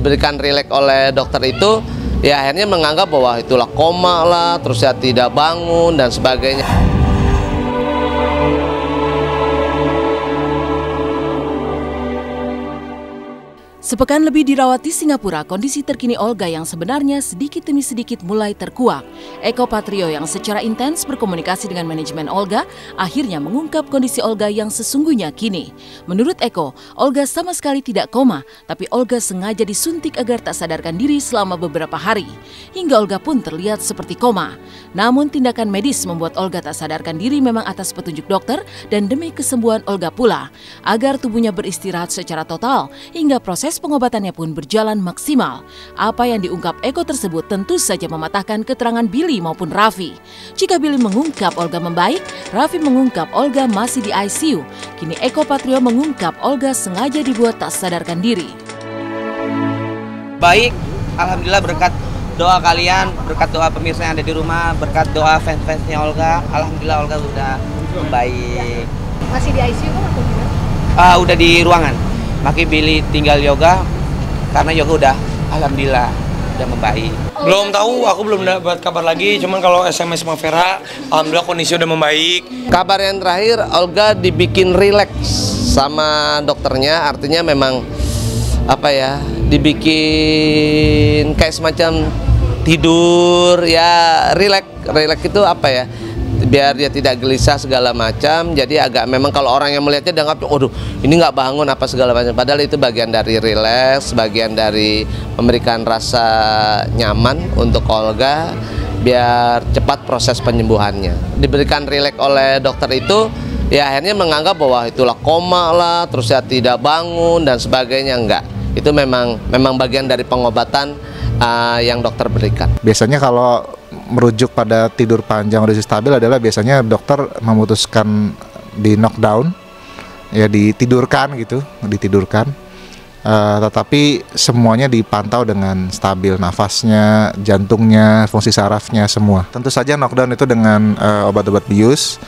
diberikan rileks oleh dokter itu, ya akhirnya menganggap bahwa itulah koma lah, terus ya tidak bangun dan sebagainya. Sepekan lebih dirawat di Singapura, kondisi terkini Olga yang sebenarnya sedikit demi sedikit mulai terkuak. Eko Patrio yang secara intens berkomunikasi dengan manajemen Olga akhirnya mengungkap kondisi Olga yang sesungguhnya kini. Menurut Eko, Olga sama sekali tidak koma, tapi Olga sengaja disuntik agar tak sadarkan diri selama beberapa hari. Hingga Olga pun terlihat seperti koma. Namun tindakan medis membuat Olga tak sadarkan diri memang atas petunjuk dokter dan demi kesembuhan Olga pula, agar tubuhnya beristirahat secara total hingga proses pengobatannya pun berjalan maksimal. Apa yang diungkap Eko tersebut tentu saja mematahkan keterangan Billy maupun Raffi. Jika Billy mengungkap Olga membaik, Raffi mengungkap Olga masih di ICU. Kini Eko Patrio mengungkap Olga sengaja dibuat tak sadarkan diri. Baik, alhamdulillah berkat doa kalian, berkat doa pemirsa yang ada di rumah, berkat doa fans-fansnya Olga, alhamdulillah Olga udah membaik. Masih di ICU kan atau gimana? Udah di ruangan. Maki Billy tinggal yoga, karena yoga udah alhamdulillah udah membaik. Belum tahu, aku belum dapat kabar lagi, cuman kalau SMS sama Vera, alhamdulillah kondisi udah membaik. Kabar yang terakhir, Olga dibikin rileks sama dokternya, artinya memang apa ya, dibikin kayak semacam tidur ya, rileks itu apa ya, biar dia tidak gelisah segala macam. Jadi agak memang kalau orang yang melihatnya dianggap, waduh ini nggak bangun apa segala macam, padahal itu bagian dari rileks, bagian dari memberikan rasa nyaman untuk Olga biar cepat proses penyembuhannya. Diberikan rileks oleh dokter itu, ya akhirnya menganggap bahwa itulah koma lah, terus ya tidak bangun dan sebagainya. Enggak, itu memang bagian dari pengobatan yang dokter berikan. Biasanya kalau merujuk pada tidur panjang kondisi stabil adalah biasanya dokter memutuskan di knockdown, ya ditidurkan gitu, tetapi semuanya dipantau dengan stabil, nafasnya, jantungnya, fungsi sarafnya semua. Tentu saja knockdown itu dengan obat-obat bius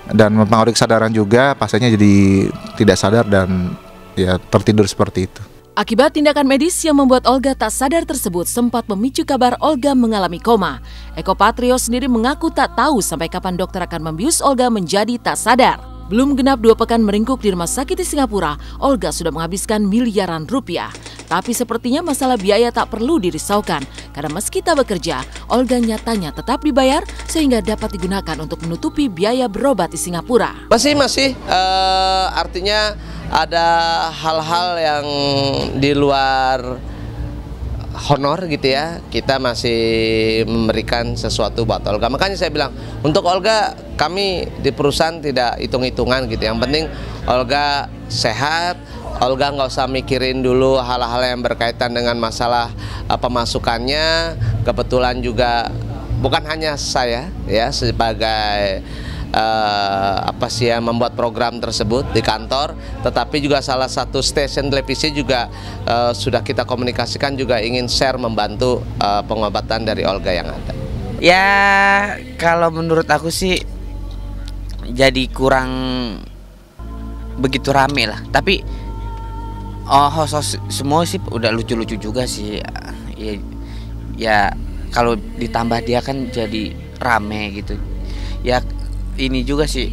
dan mempengaruhi kesadaran juga, pasiennya jadi tidak sadar dan ya tertidur seperti itu. Akibat tindakan medis yang membuat Olga tak sadar tersebut sempat memicu kabar Olga mengalami koma. Eko Patrio sendiri mengaku tak tahu sampai kapan dokter akan membius Olga menjadi tak sadar. Belum genap 2 pekan meringkuk di rumah sakit di Singapura, Olga sudah menghabiskan miliaran rupiah. Tapi sepertinya masalah biaya tak perlu dirisaukan, karena meski tak bekerja, Olga nyatanya tetap dibayar sehingga dapat digunakan untuk menutupi biaya berobat di Singapura. Masih, artinya ada hal-hal yang di luar honor gitu ya, kita masih memberikan sesuatu buat Olga. Makanya saya bilang, untuk Olga kami di perusahaan tidak hitung-hitungan gitu. Yang penting Olga sehat, Olga nggak usah mikirin dulu hal-hal yang berkaitan dengan masalah pemasukannya. Kebetulan juga bukan hanya saya ya sebagai membuat program tersebut di kantor, tetapi juga salah satu stasiun televisi juga sudah kita komunikasikan, juga ingin share membantu pengobatan dari Olga yang ada. Ya kalau menurut aku sih jadi kurang begitu rame lah, tapi host semua sih udah lucu-lucu juga sih ya kalau ditambah dia kan jadi rame gitu ya. Ini juga sih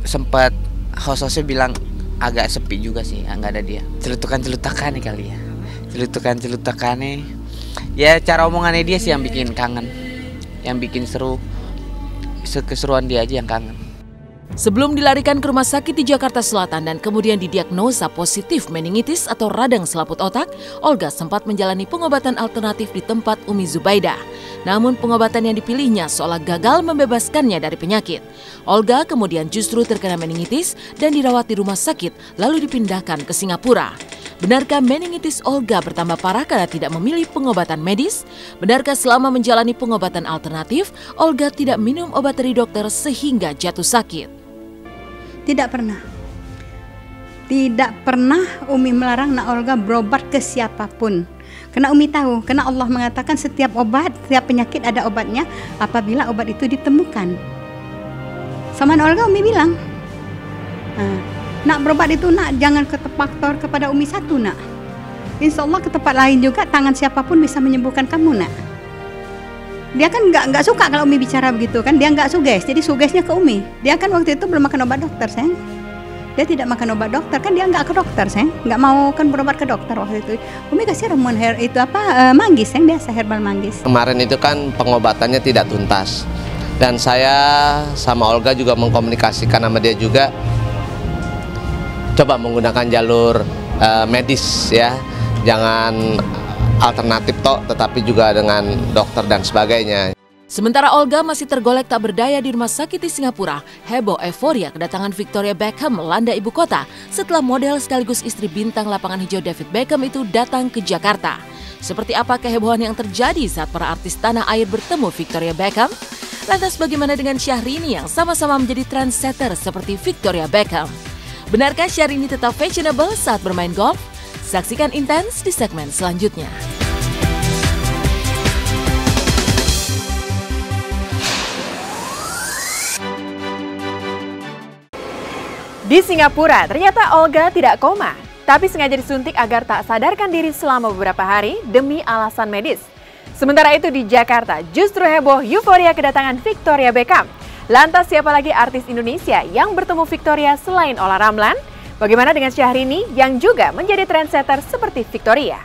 sempat hostnya bilang agak sepi juga sih, nggak ada dia. Celutukan-celutukan nih kali ya, celutukan nih ya, cara omongannya dia sih yang bikin kangen, yang bikin seru, keseruan dia aja yang kangen. Sebelum dilarikan ke rumah sakit di Jakarta Selatan dan kemudian didiagnosa positif meningitis atau radang selaput otak, Olga sempat menjalani pengobatan alternatif di tempat Umi Zubaidah. Namun pengobatan yang dipilihnya seolah gagal membebaskannya dari penyakit. Olga kemudian justru terkena meningitis dan dirawat di rumah sakit lalu dipindahkan ke Singapura. Benarkah meningitis Olga bertambah parah karena tidak memilih pengobatan medis? Benarkah selama menjalani pengobatan alternatif, Olga tidak minum obat dari dokter sehingga jatuh sakit? Tidak pernah. Tidak pernah Umi melarang Nak Olga berobat ke siapapun. Karena Umi tahu, karena Allah mengatakan setiap obat, setiap penyakit ada obatnya apabila obat itu ditemukan. Sama Nak Olga Umi bilang, nak berobat itu nak jangan faktor kepada Umi satu nak. insya Allah ke tempat lain juga tangan siapapun bisa menyembuhkan kamu, nak. Dia kan nggak suka kalau Umi bicara begitu kan, dia nggak suges, jadi sugesnya ke Umi. Dia kan waktu itu belum makan obat dokter, sayang. Dia tidak makan obat dokter kan, dia nggak ke dokter, sayang. Nggak mau kan berobat ke dokter waktu itu. Umi kasih ramuan itu manggis, yang biasa herbal manggis. Kemarin itu kan pengobatannya tidak tuntas, dan saya sama Olga juga mengkomunikasikan sama dia juga, coba menggunakan jalur medis ya, jangan alternatif tetapi juga dengan dokter dan sebagainya. Sementara Olga masih tergolek tak berdaya di rumah sakit di Singapura, heboh euforia kedatangan Victoria Beckham melanda ibu kota setelah model sekaligus istri bintang lapangan hijau David Beckham itu datang ke Jakarta. Seperti apa kehebohan yang terjadi saat para artis tanah air bertemu Victoria Beckham? Lantas bagaimana dengan Syahrini yang sama-sama menjadi trendsetter seperti Victoria Beckham? Benarkah Syahrini tetap fashionable saat bermain golf? Saksikan Intens di segmen selanjutnya. Di Singapura, ternyata Olga tidak koma, tapi sengaja disuntik agar tak sadarkan diri selama beberapa hari demi alasan medis. Sementara itu di Jakarta, justru heboh euforia kedatangan Victoria Beckham. Lantas siapa lagi artis Indonesia yang bertemu Victoria selain Olla Ramlan? Bagaimana dengan Syahrini yang juga menjadi trendsetter seperti Victoria?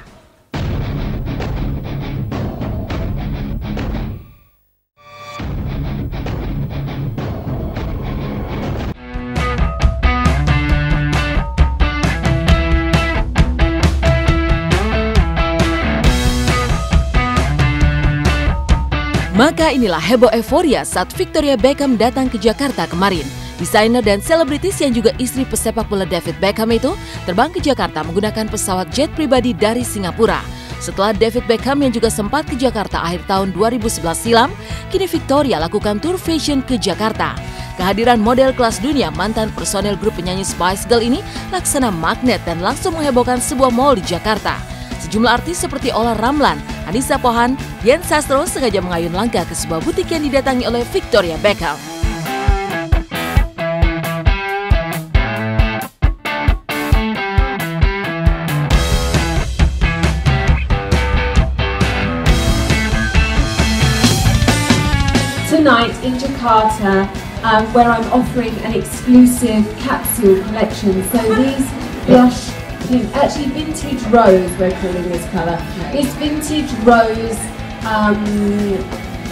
Maka inilah heboh euforia saat Victoria Beckham datang ke Jakarta kemarin. Desainer dan selebritis yang juga istri pesepak bola David Beckham itu terbang ke Jakarta menggunakan pesawat jet pribadi dari Singapura. Setelah David Beckham yang juga sempat ke Jakarta akhir tahun 2011 silam, kini Victoria lakukan tour fashion ke Jakarta. Kehadiran model kelas dunia mantan personel grup penyanyi Spice Girl ini laksana magnet dan langsung menghebohkan sebuah mall di Jakarta. Sejumlah artis seperti Olla Ramlan, Anissa Pohan, Dian Sastro sengaja mengayun langkah ke sebuah butik yang didatangi oleh Victoria Beckham. Tonight in Jakarta, where I'm offering an exclusive capsule collection. So these blush, actually vintage rose, we're calling this colour. This vintage rose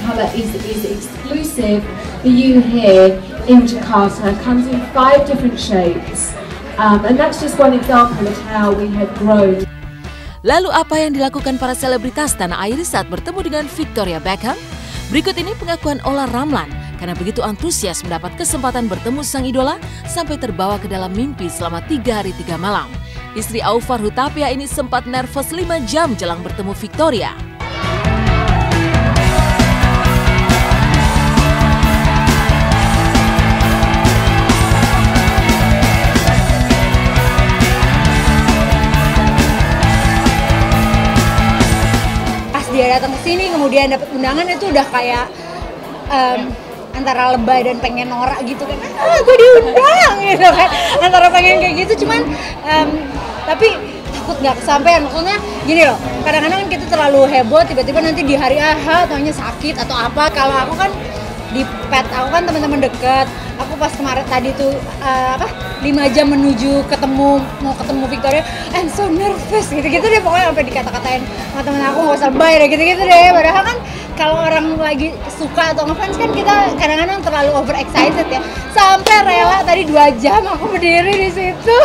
colour is exclusive for you here in Jakarta. Comes in 5 different shades, and that's just one example of how we have grown. Lalu apa yang dilakukan para selebritas tanah air saat bertemu dengan Victoria Beckham? Berikut ini pengakuan Olla Ramlan karena begitu antusias mendapat kesempatan bertemu sang idola sampai terbawa ke dalam mimpi selama 3 hari 3 malam. Istri Aufar Hutapea ini sempat nervous 5 jam jelang bertemu Victoria. Dia datang ke sini kemudian dapat undangan itu udah kayak antara lebay dan pengen norak gitu kan, gue diundang gitu kan, antara pengen kayak gitu cuman tapi takut nggak kesampaian. Maksudnya gini loh, kadang-kadang kan kita terlalu heboh tiba-tiba nanti di hari taunya sakit atau apa. Kalau aku kan di pet aku kan teman-teman deket, aku pas kemarin tadi tuh 5 jam menuju mau ketemu Victoria, I'm so nervous gitu-gitu deh pokoknya, sampai dikata-katain sama temen aku nggak usah lebay deh gitu-gitu deh. Padahal kan kalau orang lagi suka atau ngefans kan kita kadang-kadang terlalu over excited ya, sampai rela tadi 2 jam aku berdiri di situ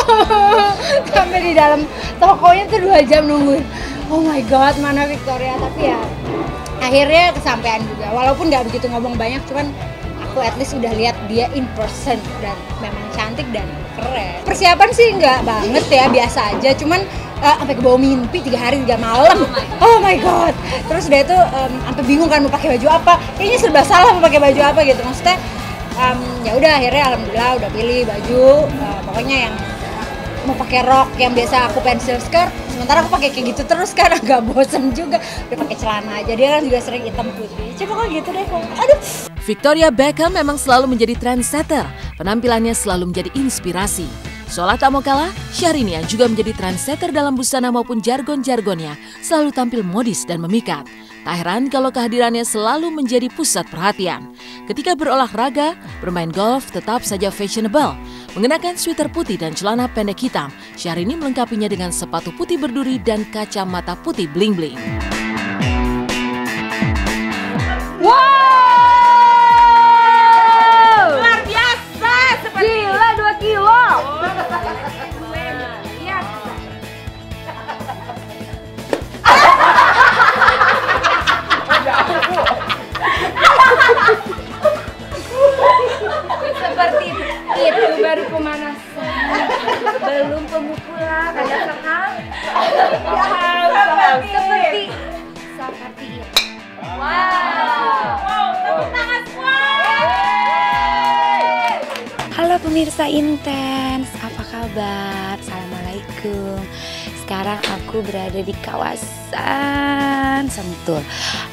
sampai di dalam tokonya tuh 2 jam nungguin, oh my god mana Victoria. Tapi ya akhirnya kesampaian juga, walaupun nggak begitu ngomong banyak, cuman aku at least udah lihat dia in person dan memang cantik dan keren. Persiapan sih nggak banget ya, biasa aja, cuman sampai ke bawah mimpi 3 hari 3 malam. Oh my god. Terus udah itu sampai bingung kan mau pakai baju apa, kayaknya serba salah mau pakai baju apa gitu. Maksudnya ya udah akhirnya alhamdulillah udah pilih baju, pokoknya yang mau pakai rok yang biasa aku pensil skirt, sementara aku pakai kayak gitu terus kan agak bosen juga, udah pakai celana aja. Dia kan juga sering hitam putih, coba kok gitu deh. Aduh. Victoria Beckham memang selalu menjadi trendsetter, penampilannya selalu menjadi inspirasi. Seolah tak mau kalah, Syahrini yang juga menjadi trendsetter dalam busana maupun jargon-jargonnya selalu tampil modis dan memikat. Tak heran kalau kehadirannya selalu menjadi pusat perhatian. Ketika berolahraga, bermain golf tetap saja fashionable. Mengenakan sweater putih dan celana pendek hitam, Syahrini melengkapinya dengan sepatu putih berduri dan kacamata putih bling-bling. Wow! Luar biasa! Gila 2 kilo! Seperti itu baru pemanasan, belum pemukulan, ada senang. Seperti itu. Tepuk tangan semua. Halo pemirsa Intens, apa kabar? Assalamualaikum. Sekarang aku berada di kawasan Sentul.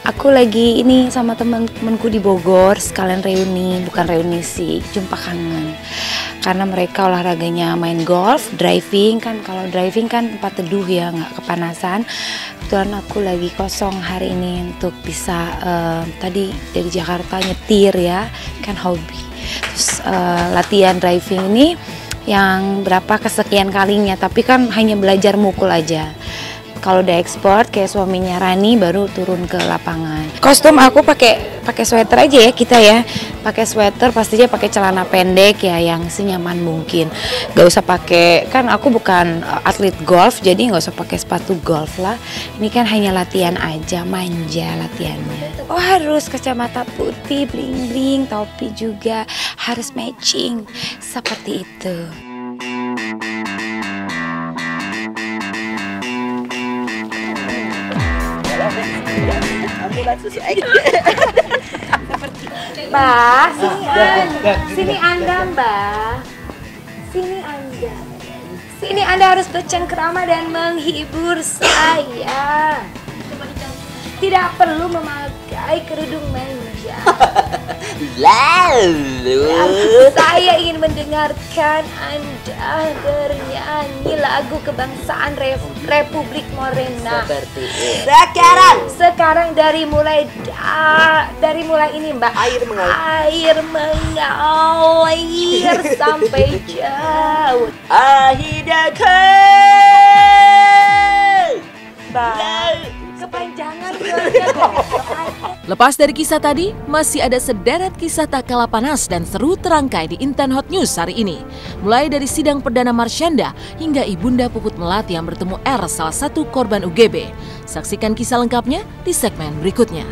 Aku lagi ini sama teman-temanku di Bogor, sekalian reuni, bukan reuni sih, jumpa kangen. Karena mereka olahraganya main golf, driving kan, kalau driving kan tempat teduh ya, nggak kepanasan. Kebetulan aku lagi kosong hari ini untuk bisa tadi dari Jakarta nyetir ya, kan hobi. Terus latihan driving ini yang berapa kesekian kalinya, tapi kan hanya belajar mukul aja. Kalau udah ekspor kayak suaminya Rani baru turun ke lapangan. Kostum aku pakai sweater aja ya kita ya. Pakai sweater pastinya pakai celana pendek ya yang senyaman mungkin. Gak usah pakai, kan aku bukan atlet golf jadi nggak usah pakai sepatu golf lah. Ini kan hanya latihan aja, manja latihannya. Oh harus kacamata putih, bling-bling, topi juga harus matching seperti itu. Mbak, sini Anda Mbak. Sini Anda harus bercengkrama dan menghibur saya. Tidak perlu memakai kerudung manja. Lalu Saya ingin mendengarkan Anda bernyanyi lagu kebangsaan Republik Morena. seperti itu. Sekarang dari mulai ini Mbak. Air mengalir sampai jauh. Mbak, kepanjangan Lepas dari kisah tadi, masih ada sederet kisah tak kalah panas dan seru terangkai di Inten Hot News hari ini. Mulai dari sidang perdana Marsyanda hingga Ibunda Puput Melati yang bertemu R, salah satu korban UGB. Saksikan kisah lengkapnya di segmen berikutnya.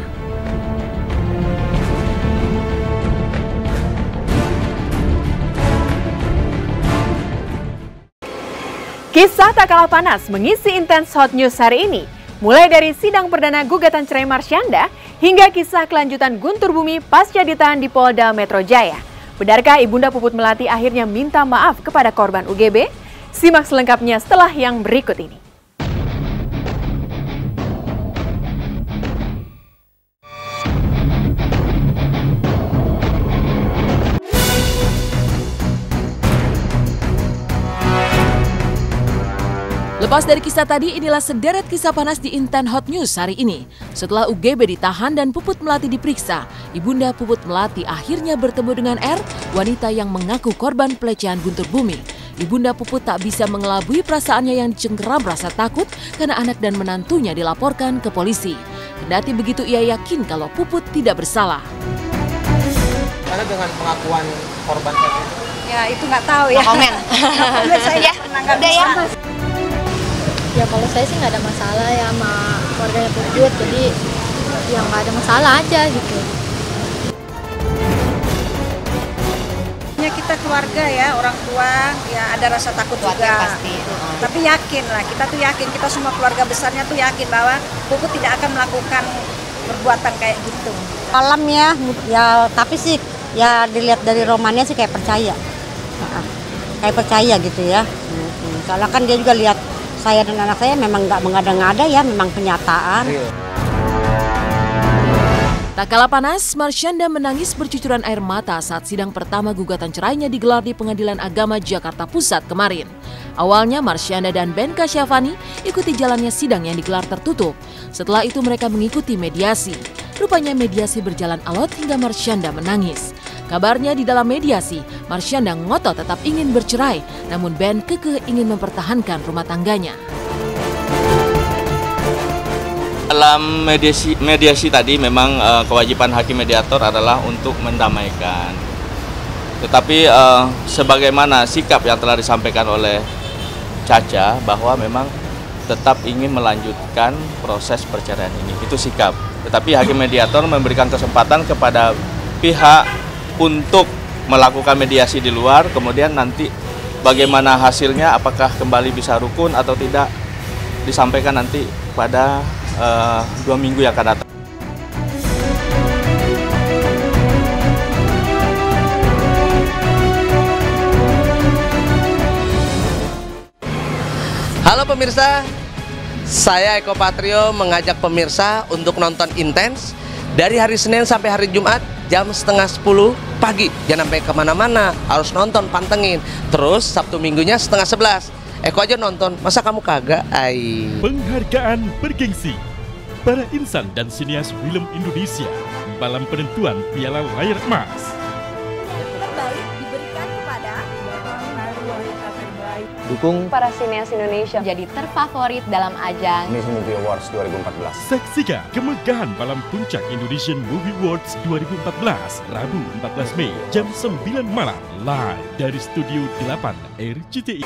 Kisah tak kalah panas mengisi Intense Hot News hari ini. Mulai dari sidang perdana gugatan cerai Marsyanda hingga kisah kelanjutan Guntur Bumi pasca ditahan di Polda Metro Jaya. Benarkah Ibunda Puput Melati akhirnya minta maaf kepada korban UGB? Simak selengkapnya setelah yang berikut ini. Lepas dari kisah tadi, inilah sederet kisah panas di Inten Hot News hari ini. Setelah UGB ditahan dan Puput Melati diperiksa, Ibunda Puput Melati akhirnya bertemu dengan R, wanita yang mengaku korban pelecehan Guntur Bumi. Ibunda Puput tak bisa mengelabui perasaannya yang dicengkeram rasa takut karena anak dan menantunya dilaporkan ke polisi. Kendati begitu, ia yakin kalau Puput tidak bersalah. Karena dengan pengakuan korban tadi? Ya itu nggak tahu ya. Komen. Komen saya nggak bisa. Ya kalau saya sih nggak ada masalah ya sama keluarganya Puput, jadi ya nggak ada masalah aja gitu. Ya kita keluarga ya, orang tua ya ada rasa takut juga. Pasti. Tapi yakin lah, kita tuh yakin, kita semua keluarga besarnya tuh yakin bahwa Puput tidak akan melakukan perbuatan kayak gitu. Malam ya tapi sih ya dilihat dari romannya sih kayak percaya. Kayak percaya gitu ya. Soalnya kan dia juga lihat saya dan anak saya memang nggak mengada-ngada ya, memang kenyataan. Tak kalah panas, Marsyanda menangis bercucuran air mata saat sidang pertama gugatan cerainya digelar di Pengadilan Agama Jakarta Pusat kemarin. Awalnya Marsyanda dan Ben Kasyafani ikuti jalannya sidang yang digelar tertutup. Setelah itu mereka mengikuti mediasi. Rupanya mediasi berjalan alot hingga Marsyanda menangis. Kabarnya di dalam mediasi, Marsyanda ngotot tetap ingin bercerai, namun Ben kekeh ingin mempertahankan rumah tangganya. Dalam mediasi tadi memang kewajiban hakim mediator adalah untuk mendamaikan. Tetapi sebagaimana sikap yang telah disampaikan oleh Caca bahwa memang tetap ingin melanjutkan proses perceraian ini, itu sikap. Tetapi hakim mediator memberikan kesempatan kepada pihak untuk melakukan mediasi di luar, kemudian nanti bagaimana hasilnya, apakah kembali bisa rukun atau tidak, disampaikan nanti pada 2 minggu yang akan datang. Halo pemirsa, saya Eko Patrio mengajak pemirsa untuk nonton Intens dari hari Senin sampai hari Jumat jam 9:30 pagi. Jangan sampai kemana-mana, harus nonton, pantengin. Terus Sabtu Minggunya 10:30. Eko aja nonton, masa kamu kagak? Penghargaan bergengsi para insan dan sinias film Indonesia dalam penentuan Piala Layar Emas. Terbaik diberikan kepada dukung para sinias Indonesia jadi terfavorit dalam ajang Indonesian Movie Awards 2014. Saksikan kemegahan malam puncak Indonesian Movie Awards 2014 Rabu 14 Mei jam 9 malam live dari Studio 8 RCTI.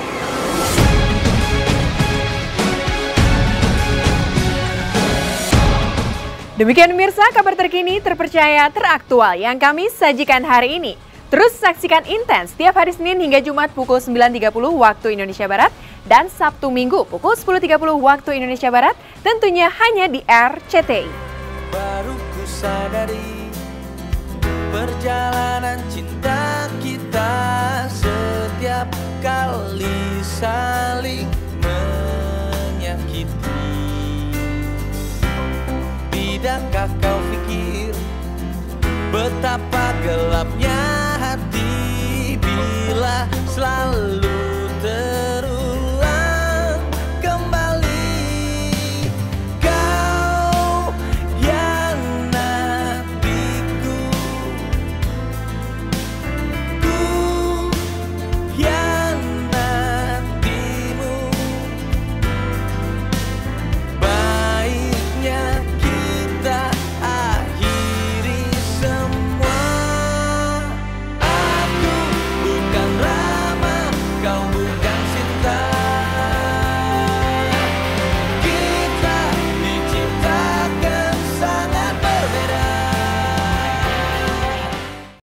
Demikian pemirsa, kabar terkini, terpercaya, teraktual yang kami sajikan hari ini. Terus saksikan Intens setiap hari Senin hingga Jumat pukul 9.30 waktu Indonesia Barat dan Sabtu Minggu pukul 10.30 waktu Indonesia Barat, tentunya hanya di RCTI. Baru ku sadari perjalanan cinta kita setiap kali saling menyakiti. Tidakkah kau pikir betapa gelapnya hati bila selalu